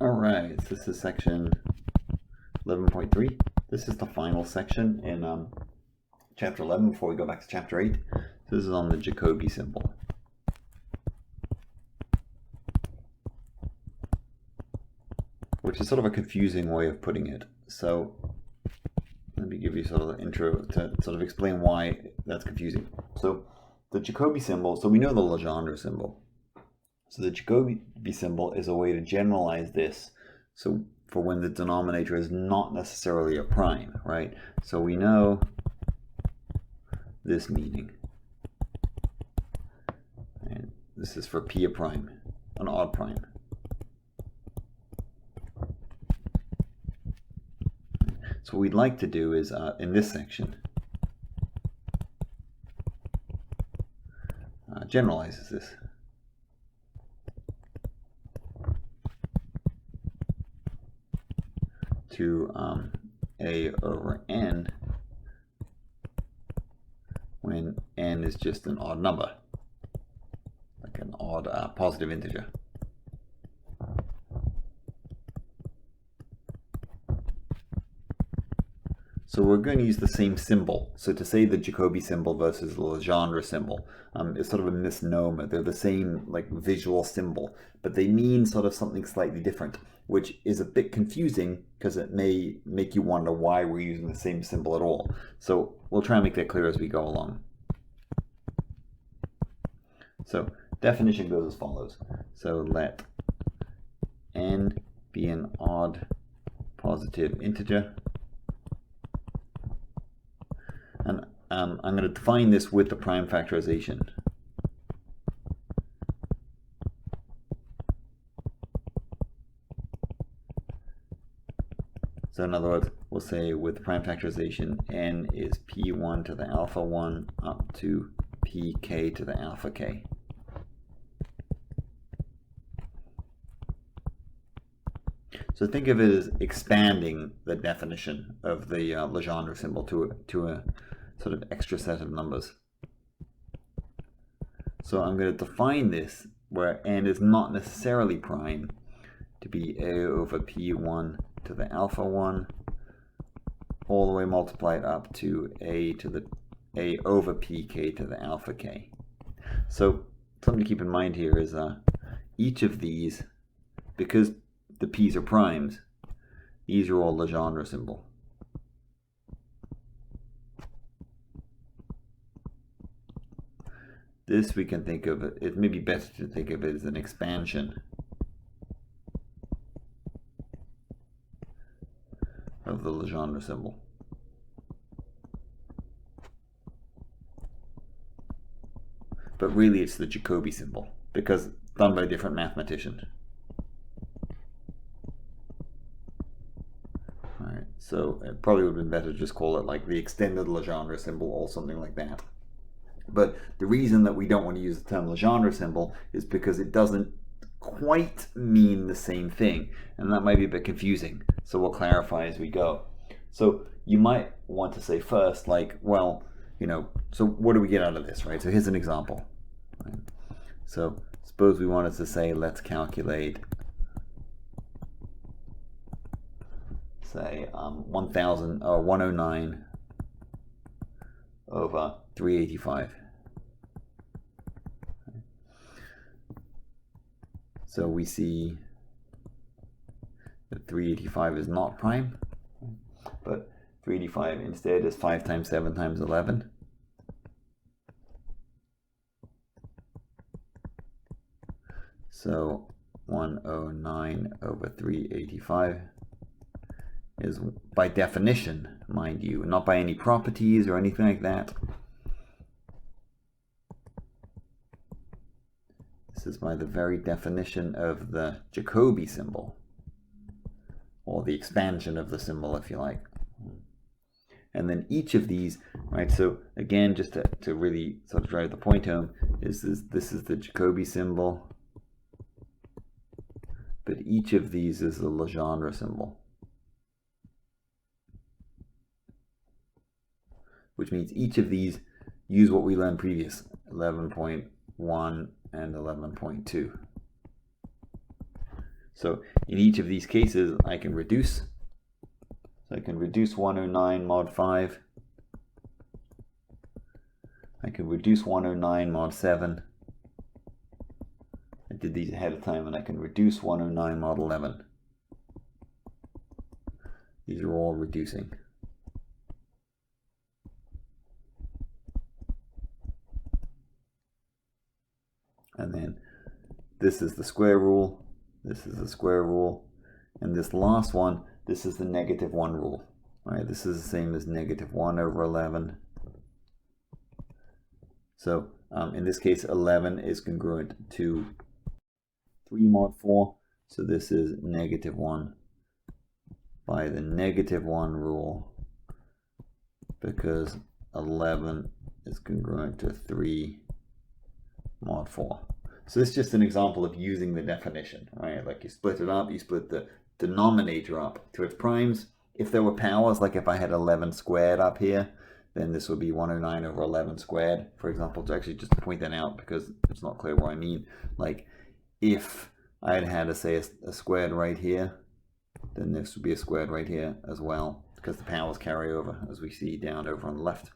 Alright, so this is section 11.3. This is the final section in chapter 11 before we go back to chapter 8. So this is on the Jacobi symbol. Which is sort of a confusing way of putting it. So let me give you sort of the intro to sort of explain why that's confusing. So the Jacobi symbol, so we know the Legendre symbol. So the Jacobi symbol is a way to generalize this. So for when the denominator is not necessarily a prime, right? So we know this meaning. And this is for P a prime, an odd prime. So what we'd like to do is, in this section, generalizes this. To a over n when n is just an odd number, like an odd positive integer. So we're going to use the same symbol. So to say the Jacobi symbol versus the Legendre symbol is sort of a misnomer. They're the same like visual symbol, but they mean sort of something slightly different, which is a bit confusing because it may make you wonder why we're using the same symbol at all. So we'll try and make that clear as we go along. So definition goes as follows. So let n be an odd positive integer. And I'm going to define this with the prime factorization. So in other words, we'll say with prime factorization, n is p1 to the alpha 1 up to pk to the alpha k. So think of it as expanding the definition of the Legendre symbol to a sort of extra set of numbers. So I'm going to define this where n is not necessarily prime to be a over p1 to the alpha 1 all the way multiplied up to a over pk to the alpha k. So something to keep in mind here is each of these, because the p's are primes, these are all Legendre symbol. This we can think of, it may be better to think of it as an expansion of the Legendre symbol. But really it's the Jacobi symbol, because done by a different mathematician. Alright, so it probably would have been better to just call it like the extended Legendre symbol or something like that. But the reason that we don't want to use the term Legendre symbol is because it doesn't quite mean the same thing, and that might be a bit confusing. So we'll clarify as we go. So you might want to say first, like, well, you know, so what do we get out of this, right? So here's an example. Right? So suppose we wanted to say, let's calculate, say, 109 over 385. So we see that 385 is not prime, but 385 instead is 5 times 7 times 11. So 109 over 385 is, by definition, mind you, not by any properties or anything like that. This is by the very definition of the Jacobi symbol, or the expansion of the symbol, if you like. And then each of these, right, so again, just to really sort of drive the point home, this is the Jacobi symbol, but each of these is the Legendre symbol. Which means each of these use what we learned previous, 11.1 and 11.2. So in each of these cases, I can reduce. So I can reduce 109 mod 5. I can reduce 109 mod 7. I did these ahead of time, and I can reduce 109 mod 11. These are all reducing. And then this is the square rule, this is the square rule, and this last one, this is the -1 rule. Right? This is the same as -1 over 11. So in this case, 11 is congruent to 3 mod 4. So this is -1 by the -1 rule, because 11 is congruent to 3 mod 4. So this is just an example of using the definition, right? Like you split it up, you split the denominator up to its primes. If there were powers, like if I had 11 squared up here, then this would be 109 over 11 squared, for example. To actually just point that out because it's not clear what I mean. Like if I had say a squared right here, then this would be a squared right here as well, because the powers carry over, as we see down over on the left.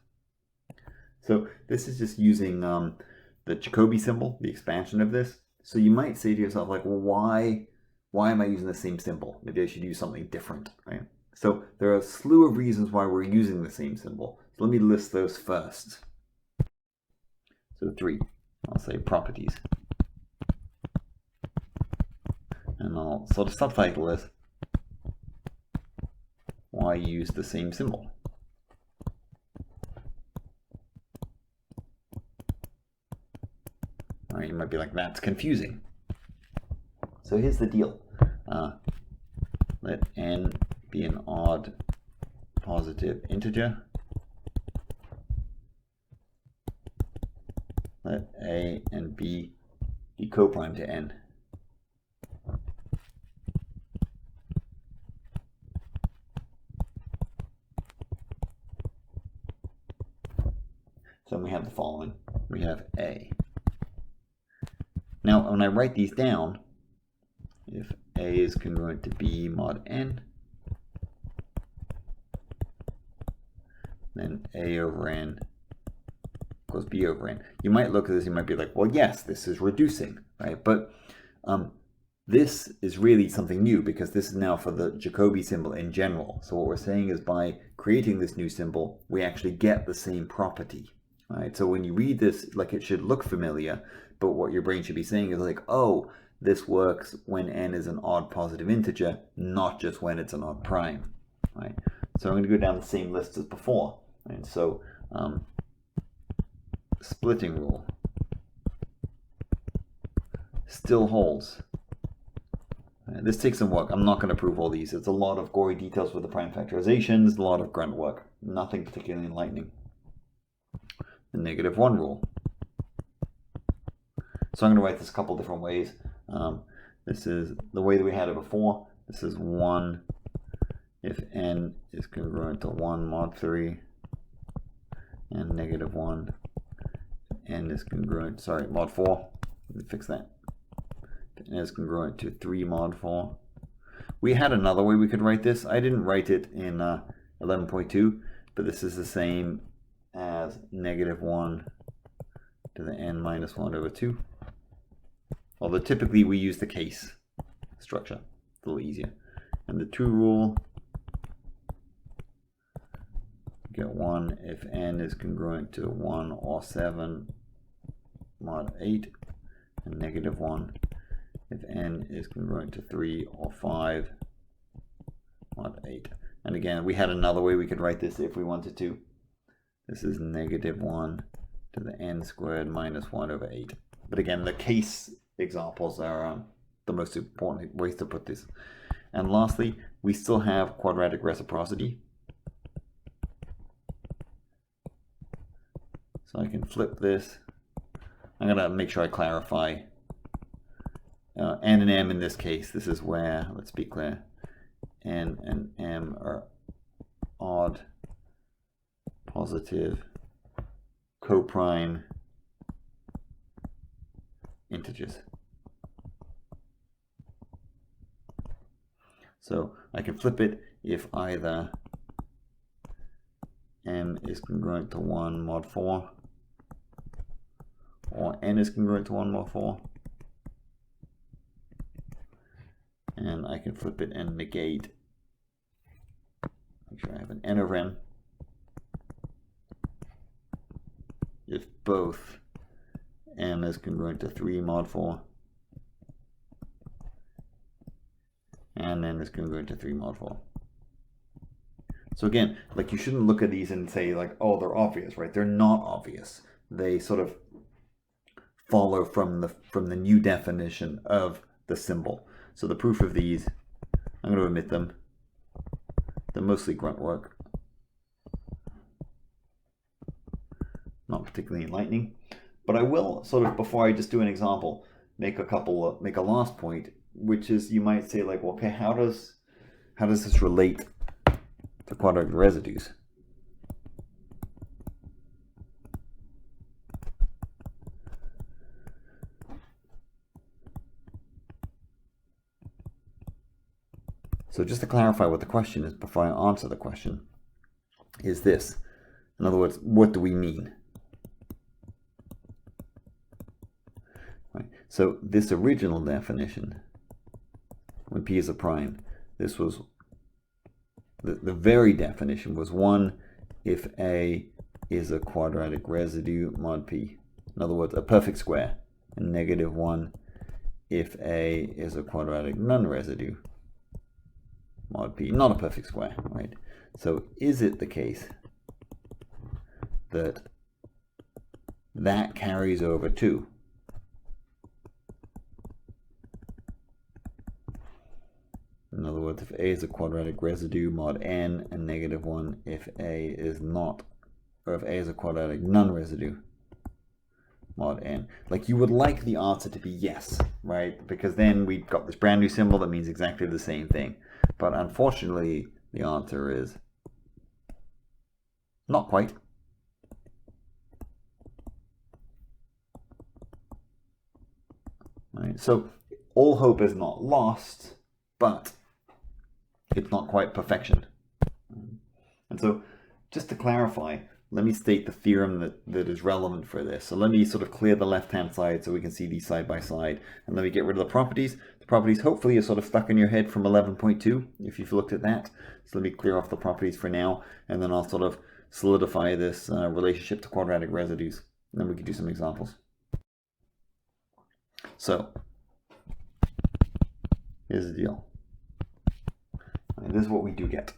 So this is just using the Jacobi symbol, the expansion of this. So you might say to yourself, like, well, why am I using the same symbol? Maybe I should use something different, right? So there are a slew of reasons why we're using the same symbol. So let me list those first. So 3, I'll say properties. And I'll sort of subtitle this, why use the same symbol? Right, you might be like, that's confusing. So here's the deal. Let n be an odd positive integer. Let a and b be coprime to n. So we have the following. We have a. Now, when I write these down, if a is congruent to b mod n, then a over n equals b over n. You might look at this, you might be like, well, yes, this is reducing, right? But this is really something new, because this is now for the Jacobi symbol in general. So what we're saying is, by creating this new symbol, we actually get the same property, right? So when you read this, like, it should look familiar, but what your brain should be saying is like, oh, this works when n is an odd positive integer, not just when it's an odd prime, right? So I'm going to go down the same list as before. And so splitting rule still holds. This takes some work. I'm not going to prove all these. It's a lot of gory details with the prime factorizations, a lot of grunt work. Nothing particularly enlightening. The -1 rule. So I'm going to write this a couple different ways. This is the way that we had it before. This is 1 if n is congruent to 1 mod 3, and -1 if n is congruent, sorry, mod 4. Let me fix that. If n is congruent to 3 mod 4. We had another way we could write this. I didn't write it in 11.2, but this is the same as -1 to the n minus 1 over 2. Although typically we use the case structure, it's a little easier. And the 2 rule, get 1 if n is congruent to 1 or 7 mod 8, and -1 if n is congruent to 3 or 5 mod 8. And again, we had another way we could write this if we wanted to. This is -1 to the n squared minus 1 over 8. But again, the case examples are the most important ways to put this. And lastly, we still have quadratic reciprocity. So I can flip this. I'm going to make sure I clarify. N and M in this case, this is where, let's be clear, N and M are odd positive coprime integers. So I can flip it if either m is congruent to 1 mod 4 or n is congruent to 1 mod 4. And I can flip it and negate. Make sure I have an n over m if both m is congruent to 3 mod 4 and n is congruent to 3 mod 4. So again, like, you shouldn't look at these and say like, oh, they're obvious, right? They're not obvious. They sort of follow from the new definition of the symbol. So the proof of these, I'm going to omit them. They're mostly grunt work. Not particularly enlightening. But I will sort of, before I just do an example, make a last point, which is, you might say like, well, okay, how does this relate to quadratic residues? So just to clarify what the question is before I answer the question, is this. In other words, what do we mean? Right. So this original definition, when P is a prime, this was, the very definition was 1 if A is a quadratic residue mod P. In other words, a perfect square, and -1 if A is a quadratic non-residue mod P, not a perfect square, right? So is it the case that that carries over to in other words, if A is a quadratic residue mod n, and -1 if A is not, or if A is a quadratic non-residue mod n. Like, you would like the answer to be yes, right? Because then we've got this brand new symbol that means exactly the same thing. But unfortunately, the answer is not quite. Right? So all hope is not lost, but it's not quite perfection. And so, just to clarify, let me state the theorem that is relevant for this. So let me sort of clear the left-hand side so we can see these side by side. And let me get rid of the properties. The properties hopefully are sort of stuck in your head from 11.2, if you've looked at that. So let me clear off the properties for now, and then I'll sort of solidify this relationship to quadratic residues. And then we can do some examples. So, here's the deal. And this is what we do get.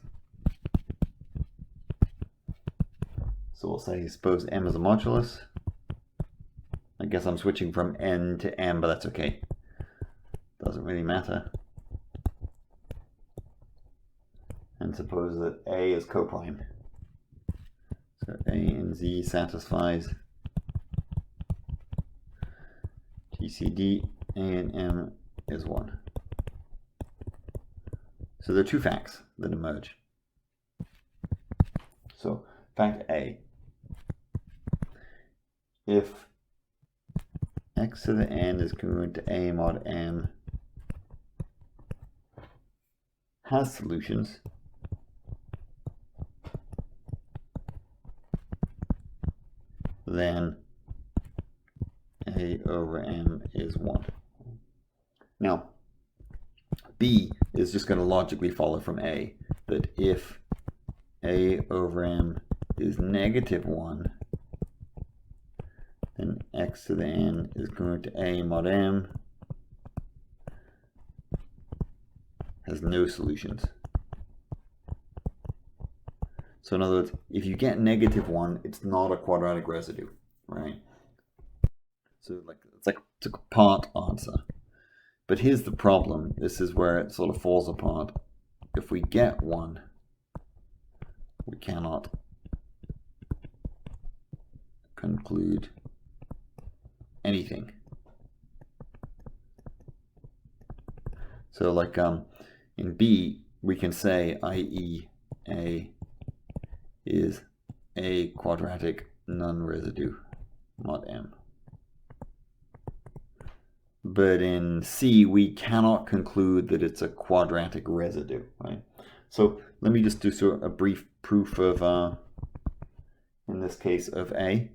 So we'll say, suppose m is a modulus. I guess I'm switching from n to m, but that's okay. Doesn't really matter. And suppose that a is coprime. So a and z satisfies GCD, a and m is 1. So there are two facts that emerge. So fact A, if x to the n is congruent to a mod m has solutions, then a over m is 1. Now, B is just going to logically follow from A, that if a over m is -1, then x to the n is congruent to a mod m has no solutions. So in other words, if you get -1, it's not a quadratic residue, right? So it's like a part answer. But here's the problem. This is where it sort of falls apart. If we get 1, we cannot conclude anything. So like in B, we can say, i.e. A is a quadratic non-residue mod m. but in C, we cannot conclude that it's a quadratic residue, right? So let me just do sort of a brief proof of, in this case, of A.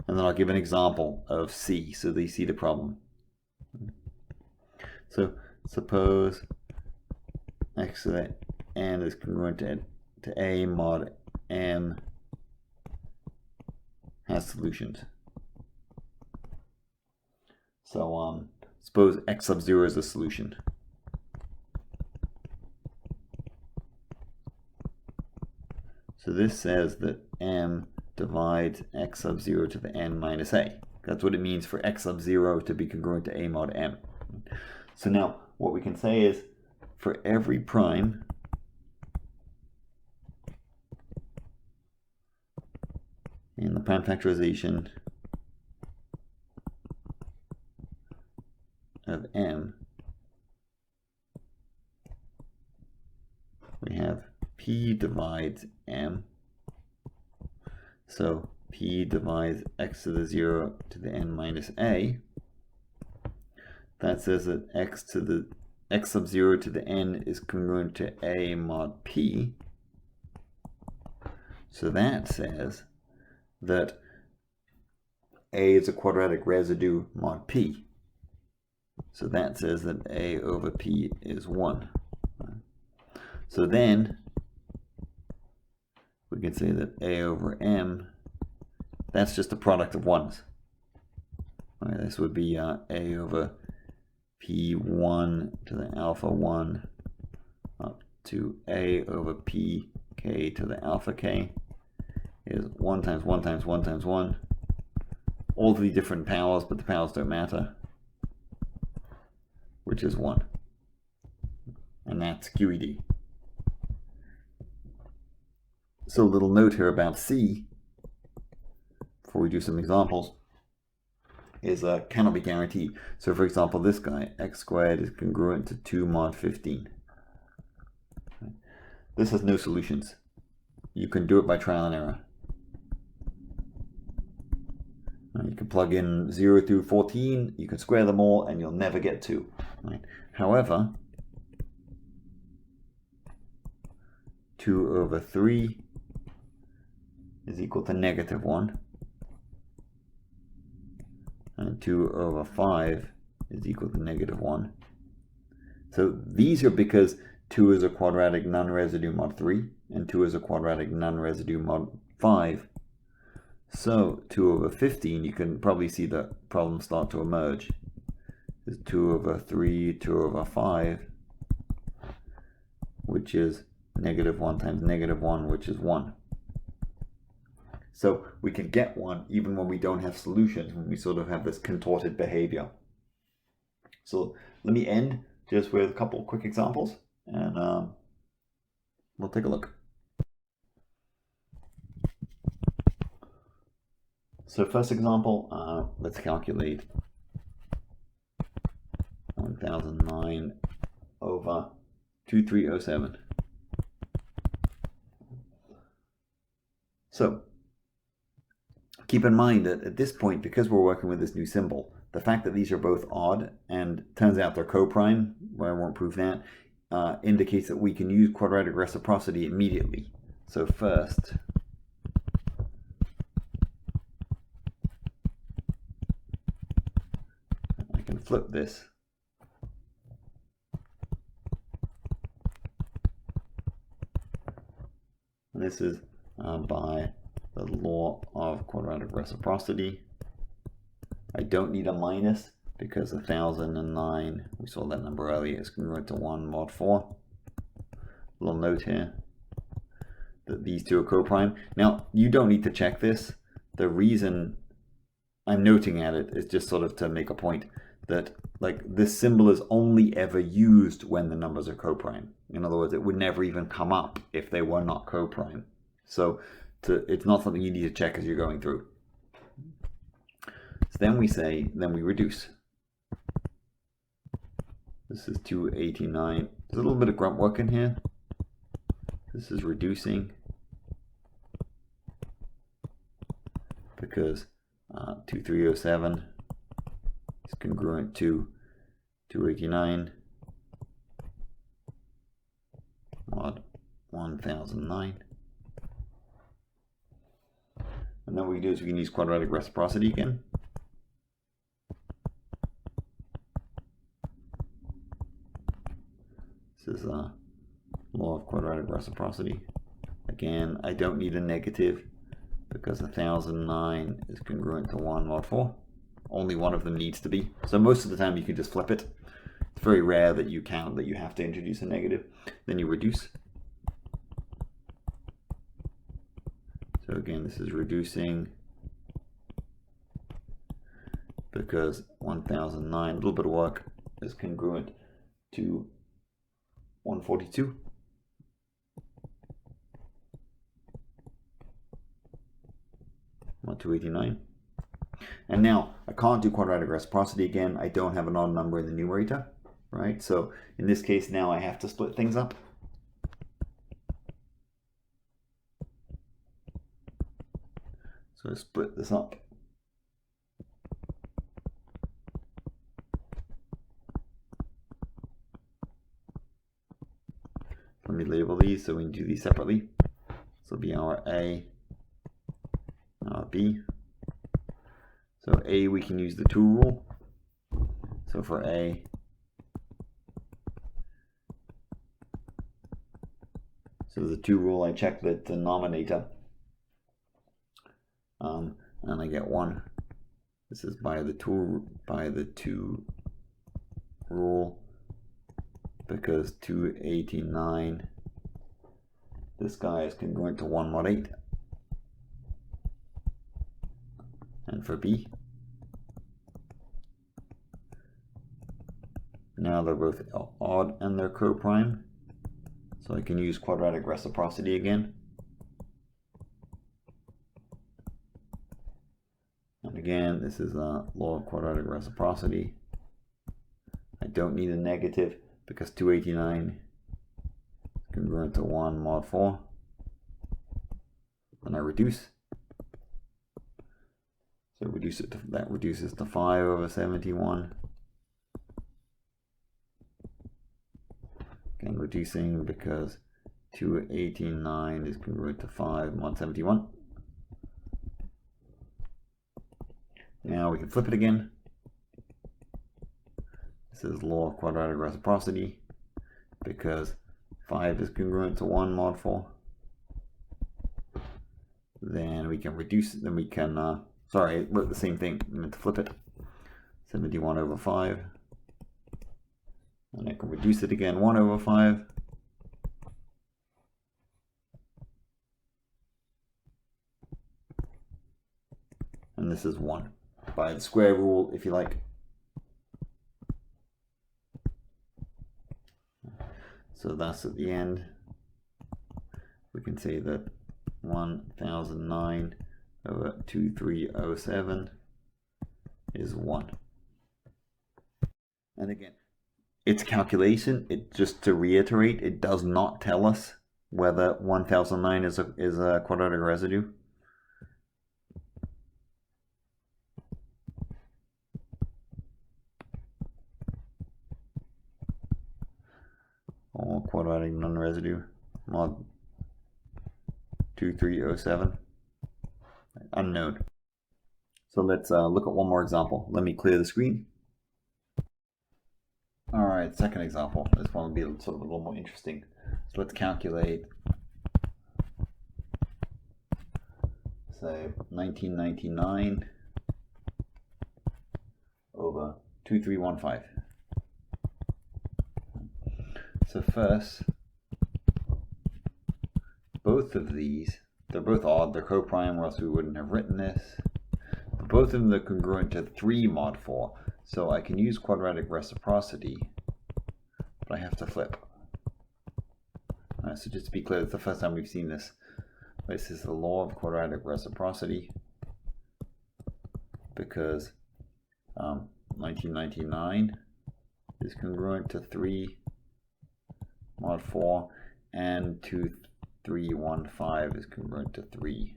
And then I'll give an example of C so that you see the problem. So suppose x to the n is congruent to A mod m has solutions. So suppose x sub 0 is a solution. So this says that m divides x sub 0 to the n minus a. That's what it means for x sub 0 to be congruent to A mod m. So now what we can say is for every prime in the prime factorization of m, we have p divides m. So p divides x to the 0 to the n minus a. That says that x sub 0 to the n is congruent to A mod p. So that says that A is a quadratic residue mod p. So that says that A over p is 1. So then we can say that A over m, that's just a product of 1s. Right, this would be A over p1 to the alpha 1 up to A over pk to the alpha k is 1 times 1 times 1 times 1. All the different powers, but the powers don't matter, which is 1. And that's QED. So a little note here about C, before we do some examples, is cannot be guaranteed. So for example, this guy, x squared is congruent to 2 mod 15. This has no solutions. You can do it by trial and error. You can plug in 0 through 14, you can square them all, and you'll never get 2. Right? However, 2 over 3 is equal to negative 1. And 2 over 5 is equal to negative 1. So these are because 2 is a quadratic non-residue mod 3, and 2 is a quadratic non-residue mod 5. So 2 over 15, you can probably see the problem start to emerge. Is 2 over 3, 2 over 5, which is negative 1 times negative 1, which is 1. So we can get 1 even when we don't have solutions, when we sort of have this contorted behavior. So let me end just with a couple quick examples, and we'll take a look. So first example, let's calculate 1009 over 2307. So keep in mind that at this point, because we're working with this new symbol, the fact that these are both odd, and turns out they're coprime, but I won't prove that, indicates that we can use quadratic reciprocity immediately. So first, I can flip this. And this is by the law of quadratic reciprocity. I don't need a minus because 1009, we saw that number earlier, is congruent to 1 mod 4. Little note here that these two are coprime. Now, you don't need to check this. The reason I'm noting at it is just sort of to make a point that like this symbol is only ever used when the numbers are coprime. In other words, it would never even come up if they were not coprime. So it's not something you need to check as you're going through. So then we reduce. This is 289. There's a little bit of grunt work in here. This is reducing because 2307 is congruent to 289 mod 1009. And then what we can do is we can use quadratic reciprocity again. This is a law of quadratic reciprocity. Again, I don't need a negative because 1009 is congruent to 1 mod 4. Only one of them needs to be. So most of the time you can just flip it. It's very rare that you count that you have to introduce a negative. Then you reduce. So again, this is reducing because 1009, a little bit of work, is congruent to 142. Mod 289. And now I can't do quadratic reciprocity again. I don't have an odd number in the numerator, right? So in this case now I have to split things up. So I split this up. Let me label these so we can do these separately. This will be our A, our B. So A, we can use the 2 rule. So for A, so the 2 rule, I check the denominator, and I get 1. This is by the 2 rule, because 289, this guy is congruent to 1 mod 8. And for B, now they're both odd and they're coprime, so I can use quadratic reciprocity again. And again, this is a law of quadratic reciprocity. I don't need a negative because 289 is congruent to 1 mod 4. Then I reduce. So reduce it to, that reduces to 5 over 71. Again, reducing because 289 is congruent to 5 mod 71. Now we can flip it again. This is law of quadratic reciprocity because 5 is congruent to 1 mod 4. Then we can reduce, then we can, sorry, I wrote the same thing, I meant to flip it. 71 over 5. And I can reduce it again, 1 over 5. And this is 1. By the square rule, if you like. So that's at the end. We can say that 1009 over 2307 is 1. And again, it's calculation. It, just to reiterate, it does not tell us whether 1009 is a quadratic residue. Or quadratic non-residue mod 2307. Unknown. So let's look at one more example. Let me clear the screen. All right, second example. This one will be sort of a little more interesting. So let's calculate, say, 1999 over 2315. So first, both of these, they're both odd, they're coprime, or else we wouldn't have written this. But both of them are congruent to 3 mod 4. So I can use quadratic reciprocity, but I have to flip. Alright, so just to be clear, it's the first time we've seen this. This is the law of quadratic reciprocity, because 1999 is congruent to 3 mod 4, and 2315 is congruent to 3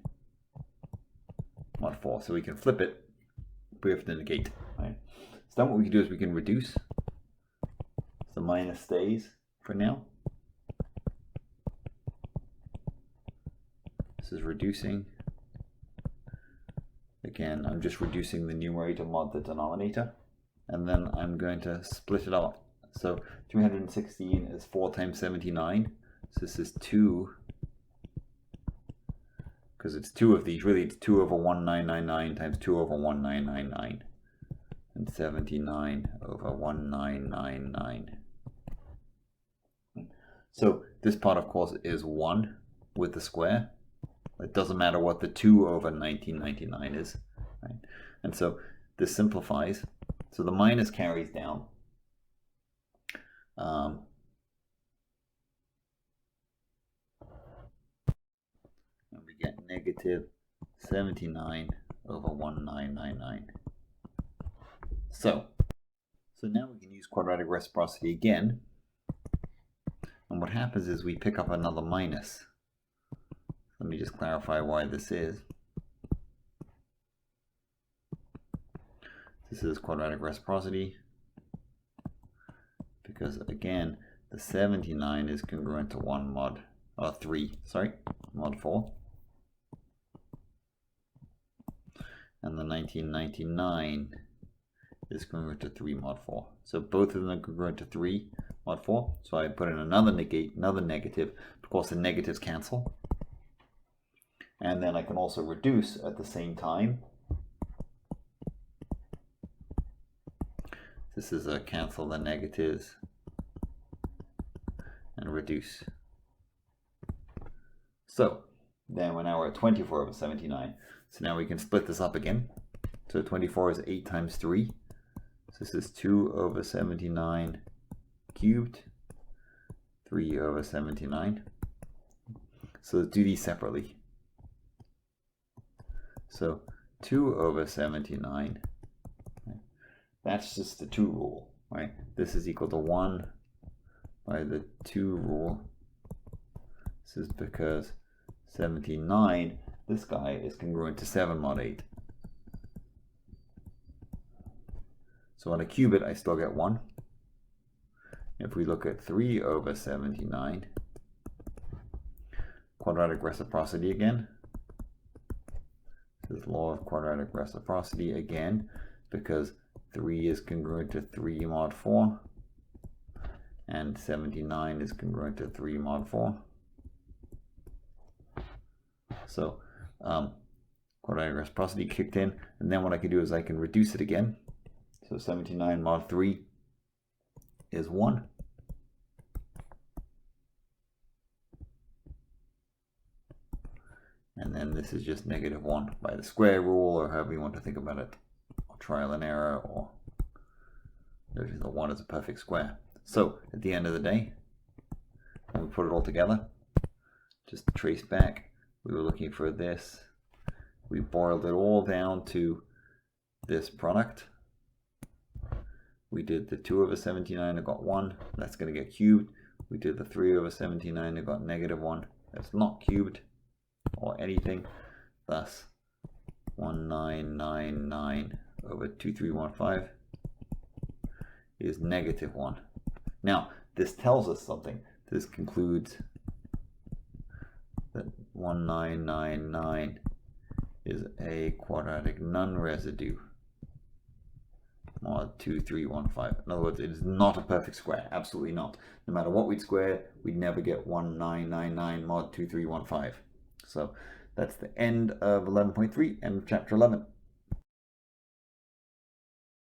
mod 4. So we can flip it, we have to negate. Right? So then what we can do is we can reduce. The minus stays for now. This is reducing. Again, I'm just reducing the numerator mod the denominator, and then I'm going to split it up. So 316 is 4 times 79. So this is 2, because it's 2 of these. Really, it's 2 over 1999 times 2 over 1999, and 79 over 1999. So this part, of course, is 1 with the square. It doesn't matter what the 2 over 1999 is, right? And so this simplifies. So the minus carries down. And we get negative 79 over 1999. So now we can use quadratic reciprocity again. And what happens is we pick up another minus. Let me just clarify why this is. This is quadratic reciprocity because, again, the 79 is congruent to 1 mod, 3, sorry, mod 4. And the 1999 is congruent to 3 mod 4. So both of them are congruent to 3 mod 4. So I put in another negative. Of course, the negatives cancel. And then I can also reduce at the same time. This is a cancel the negatives and reduce. So then now we're at 24 over 79. So now we can split this up again. So 24 is 8 times 3. So this is 2 over 79 cubed, 3 over 79. So let's do these separately. So 2 over 79, right? That's just the 2 rule, right? This is equal to 1 by the 2 rule. This is because 79, this guy is congruent to 7 mod 8. So when I cube it, I still get 1. If we look at 3 over 79, quadratic reciprocity again. This is law of quadratic reciprocity again, because 3 is congruent to 3 mod 4, and 79 is congruent to 3 mod 4. So quadratic reciprocity kicked in, and then what I can do is I can reduce it again. So 79 mod 3 is 1. And then this is just negative 1 by the square rule, or however you want to think about it, or trial and error, or the 1 is a perfect square. So at the end of the day, when we put it all together, just trace back, we were looking for this. We boiled it all down to this product. We did the 2 over 79, I got 1. That's going to get cubed. We did the 3 over 79, I got negative 1. That's not cubed or anything. Thus, 1999 over 2315 is negative 1. Now, this tells us something. This concludes that 1999 is a quadratic non-residue mod 2315. In other words, it is not a perfect square. Absolutely not. No matter what we'd square, we'd never get 1999 mod 2315. So that's the end of 11.3 and chapter 11.